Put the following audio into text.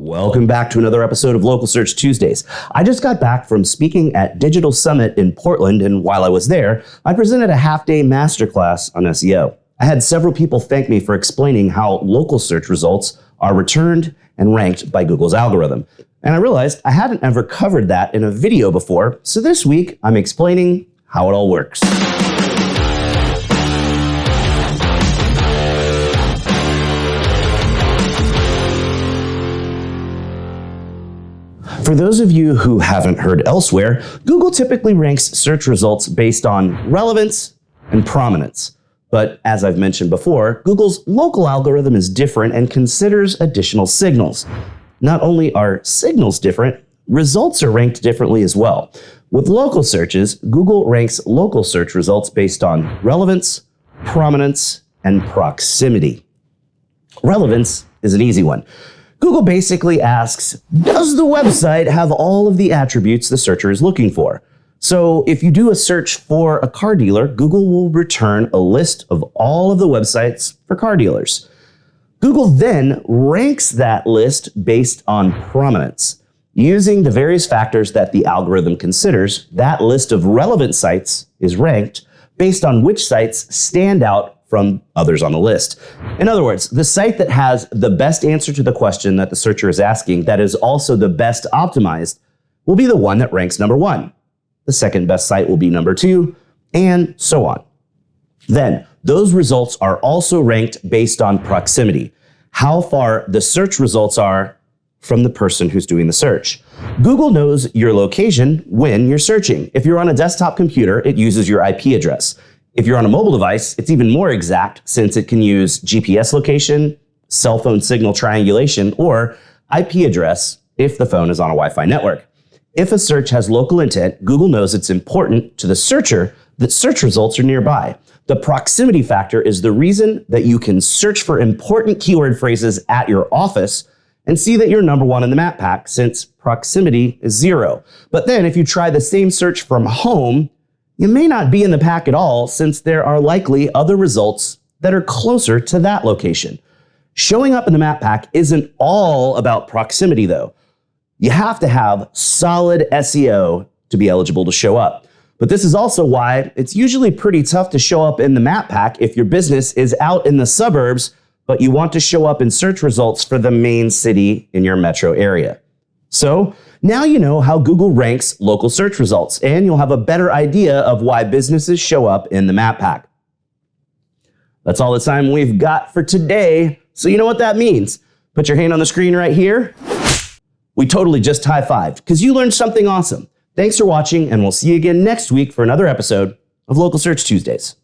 Welcome back to another episode of Local Search Tuesdays. I just got back from speaking at Digital Summit in Portland, and while I was there, I presented a half-day masterclass on SEO. I had several people thank me for explaining how local search results are returned and ranked by Google's algorithm. And I realized I hadn't ever covered that in a video before, so this week I'm explaining how it all works. For those of you who haven't heard elsewhere, Google typically ranks search results based on relevance and prominence. But as I've mentioned before, Google's local algorithm is different and considers additional signals. Not only are signals different, results are ranked differently as well. With local searches, Google ranks local search results based on relevance, prominence, and proximity. Relevance is an easy one. Google basically asks, does the website have all of the attributes the searcher is looking for? So if you do a search for a car dealer, Google will return a list of all of the websites for car dealers. Google then ranks that list based on prominence. Using the various factors that the algorithm considers, that list of relevant sites is ranked based on which sites stand out from others on the list. In other words, the site that has the best answer to the question that the searcher is asking, that is also the best optimized, will be the one that ranks number one. The second best site will be number two, and so on. Then, those results are also ranked based on proximity, how far the search results are from the person who's doing the search. Google knows your location when you're searching. If you're on a desktop computer, it uses your IP address. If you're on a mobile device, it's even more exact since it can use GPS location, cell phone signal triangulation, or IP address if the phone is on a Wi-Fi network. If a search has local intent, Google knows it's important to the searcher that search results are nearby. The proximity factor is the reason that you can search for important keyword phrases at your office and see that you're number one in the map pack since proximity is 0. But then if you try the same search from home, you may not be in the pack at all since there are likely other results that are closer to that location. Showing up in the map pack isn't all about proximity though. You have to have solid SEO to be eligible to show up. But this is also why it's usually pretty tough to show up in the map pack if your business is out in the suburbs, but you want to show up in search results for the main city in your metro area. So now you know how Google ranks local search results, and you'll have a better idea of why businesses show up in the map pack. That's all the time we've got for today, so you know what that means. Put your hand on the screen right here. We totally just high-fived because you learned something awesome. Thanks for watching, and we'll see you again next week for another episode of Local Search Tuesdays.